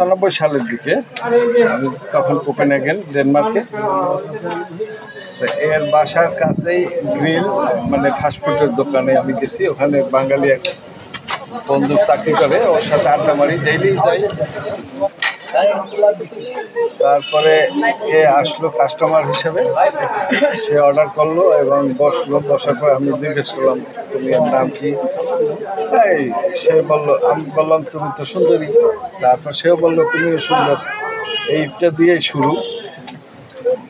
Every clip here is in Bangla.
95 সালের দিকে আমি তখন কোপেনহেগেন ডেনমার্কে। এর বাসার কাছেই গ্রিল মানে ফাস্টফুডের দোকানে আমি গেছি। ওখানে বাঙালি এক বন্ধু চাকরি করে, ওর সাথে আড্ডা মারি, ডেইলি যাই। তারপরে এ আসলো কাস্টমার হিসেবে, সে অর্ডার করলো এবং বসলো। বসার পর আমি জিজ্ঞেস করলাম তুমি এর নাম কি? এই সে বললো, আমি বললাম তুমি তো সুন্দরী। তারপর সেও বললো তুমিও সুন্দর। এইটা দিয়েই শুরু।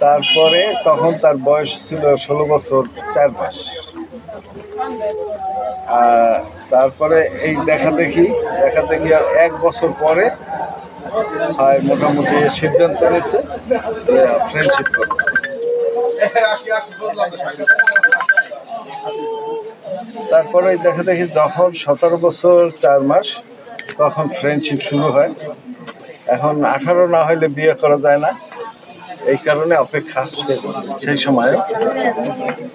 তারপরে তখন তার বয়স ছিল 16 বছর 4 মাস। তারপরে এই দেখা দেখি আর 1 বছর পরে হয় মোটামুটি সিদ্ধান্ত নিয়েছে ফ্রেন্ডশিপ করবে। তারপরে দেখা দেখি যখন 17 বছর 4 মাস তখন ফ্রেন্ডশিপ শুরু হয়। এখন 18 না হলে বিয়ে করা যায় না, এই কারণে অপেক্ষা সেই সময়ে।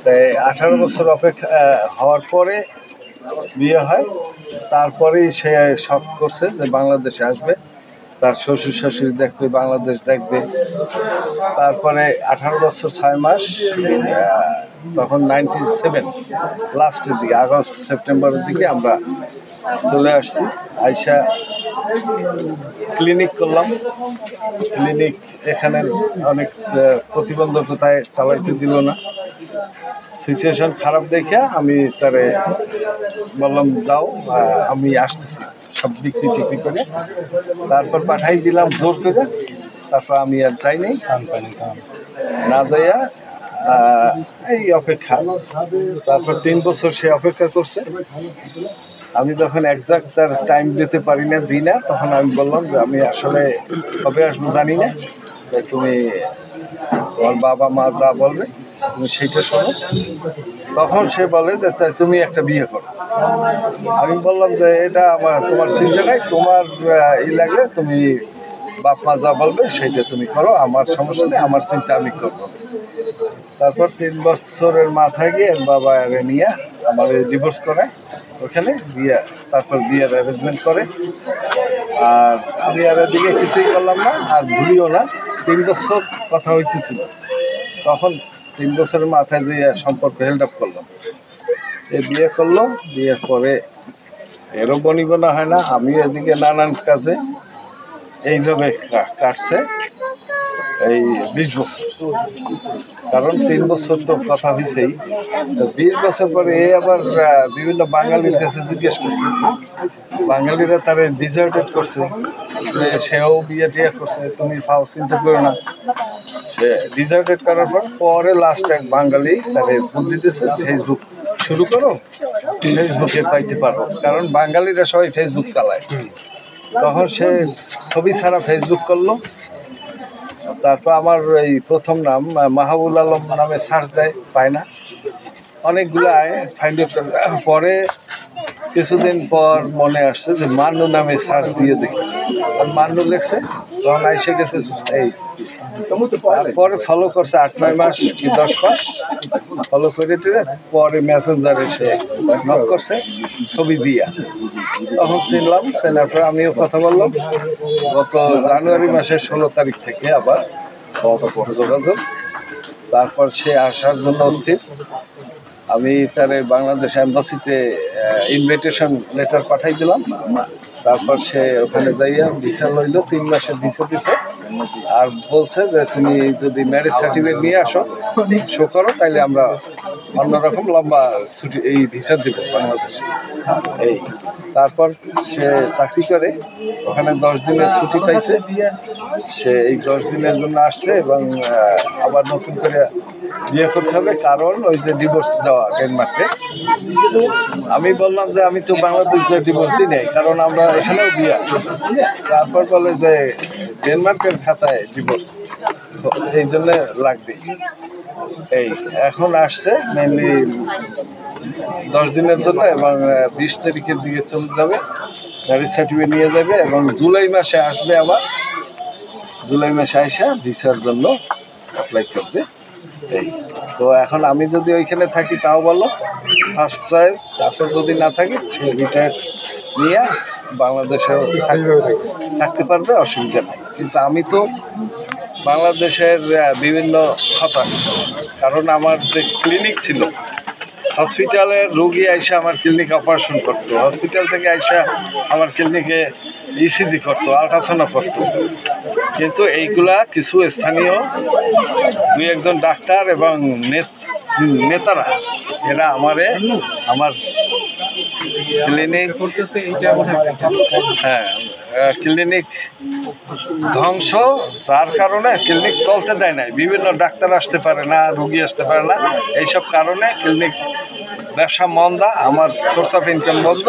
তাই 18 বছর অপেক্ষা হওয়ার পরে বিয়ে হয়। তারপরেই সে শখ করছে যে বাংলাদেশে আসবে, তার শ্বশুর শাশুড়ি দেখবে, বাংলাদেশ দেখবে। তারপরে 18 বছর 6 মাস তখন 97 লাস্টের দিকে, আগস্ট সেপ্টেম্বরের দিকে আমরা চলে আসছি। আইসা ক্লিনিক করলাম। ক্লিনিক এখানে অনেক প্রতিবন্ধকতায় চালাইতে দিল না। সিচুয়েশন খারাপ দেখে আমি তারে বললাম যাও, আমি আসতেছি, সব বিক্রি টিক্রি করে। তারপর পাঠাই দিলাম জোর করে। তারপর আমি আর যাইনি, না যাইয়া এই অপেক্ষা। তারপর 3 বছর সে অপেক্ষা করছে। আমি যখন একজাক্ট তার টাইম দিতে পারি না, দিই না, তখন আমি বললাম যে আমি আসলে কবে আসবো জানি না, তুমি তোমার বাবা মা যা বলবে তুমি সেইটা শোনো। তখন সে বলে যে তুমি একটা বিয়ে করো। আমি বললাম যে এটা তোমার চিন্তা নাই, তোমার লাগলে তুমি বাপ মা যা বলবে সেইটা তুমি করো, আমার সমস্যা নেই, আমার চিন্তা আমি করবো। তারপর 3 বছরের মাথায় গিয়ে বাবা নিয়ে আমার ডিভোর্স করায় ওখানে বিয়ে। তারপর বিয়ের অ্যারেঞ্জমেন্ট করে। আর আমি আর এদিকে কিছুই করলাম না, আর ভুলিও না। 3 বছর কথা হইতেছিল, তখন 3 বছরের মাথায় যে সম্পর্ক হেল্ড আপ করলাম। এ বিয়ে করলো, বিয়ের পরে এরও বনিবনা হয় না। আমি এদিকে নানান কাজে এইভাবে কাটছে এই 20 বছর। কারণ 3 বছর তো কথা হয়েছেই। 20 বছর পরে এ আবার বিভিন্ন বাঙালির কাছে জিজ্ঞেস করছে, বাঙালিরা তারে ডিজার্টেড করছে, সেও বিয়ে টিয়ে করছে, তুমি ফাও চিন্তা করো না। সে ডিজার্টেড করার পর পরে লাস্ট এক বাঙালি তারে বুদ্ধি দিয়েছে, ফেসবুক শুরু করো, ফেসবুকে পাইতে পারো। কারণ বাঙালিরা সবাই ফেসবুক চালায়। তখন সে ছবি ছাড়া ফেসবুক করলো। তারপর আমার এই প্রথম নাম মাহবুল আলম নামে সার্চ দেয়, পায় না। অনেকগুলো ফাইন্ড আউট করে। পরে কিছুদিন পর মনে আসছে যে মান্নু নামে সার্চ দিয়ে দেখি, আর মান্নু লেখছে। তখন এসে গেছে এই। পরে ফলো করছে 8-9 মাস কি 10 মাস ফলো করে টেরে। পরে মেসেঞ্জারে সে নক করছে ছবি দিয়া। তখন চিনলাম, চেনার পরে আমিও কথা বললাম। গত জানুয়ারি মাসের 16 তারিখ থেকে আবার যোগাযোগ। তারপর সে আসার জন্য অস্থির। আমি তারে বাংলাদেশ এম্বাসিতে ইনভিটেশন লেটার পাঠাই দিলাম। তারপর সে ওখানে যাইয়া ভিসা লইল, 3 মাসের ভিসা দিছে। আর বলছে যে তুমি যদি ম্যারেজ সার্টিফিকেট নিয়ে আসো, শো করো, তাইলে আমরা অন্যরকম লম্বা ছুটি এই ভিসা দেবো বাংলাদেশে। এই তারপর সে চাকরি করে, ওখানে 10 দিনের ছুটি পাইছে। সে এই 10 দিনের জন্য আসছে এবং আবার নতুন করে বিয়ে করতে হবে, কারণ ওই যে ডিভোর্স দেওয়া ডেনমার্কে। আমি বললাম যে আমি তো বাংলাদেশে ডিভোর্স দিই নাই, কারণ আমরা এখানেও বিয়ে। তারপর বলে যে ডেনমার্কের খাতায় ডিভোর্স, এই জন্য লাগবে। এই এখন আসছে মেনলি 10 দিনের জন্য এবং 20 তারিখের দিকে চলে যাবে, ম্যারেজ সার্টিফিকেট নিয়ে যাবে এবং জুলাই মাসে আসবে। আবার জুলাই মাসে আসা ভিসার জন্য অ্যাপ্লাই করবে। এই তো এখন আমি যদি ওইখানে থাকি তাও বলো, ফার্স্ট চয়েস। তারপর যদি না থাকি সে রিটায়ার নিয়ে বাংলাদেশেও থাকতে পারবে, অসুবিধা নেই। কিন্তু আমি তো বাংলাদেশের বিভিন্ন হতাশ, কারণ আমার যে ক্লিনিক ছিল, হসপিটালের রোগী আইসা আমার ক্লিনিকে অপারেশন করতো, হসপিটাল থেকে আইসা আমার ক্লিনিকে ইসিজি করতো, আল্ট্রাসাউন্ড করতো। কিন্তু এইগুলা কিছু স্থানীয় দুই একজন ডাক্তার এবং নেতারা এরা আমার ক্লিনিক ক্লিনিক ধ্বংস, যার কারণে ক্লিনিক চলতে দেয় নাই। বিভিন্ন ডাক্তার আসতে পারে না, রুগী আসতে পারে না, এইসব কারণে ক্লিনিক ব্যবসা মন্দা, আমার সোর্স অফ ইনকাম বন্ধ।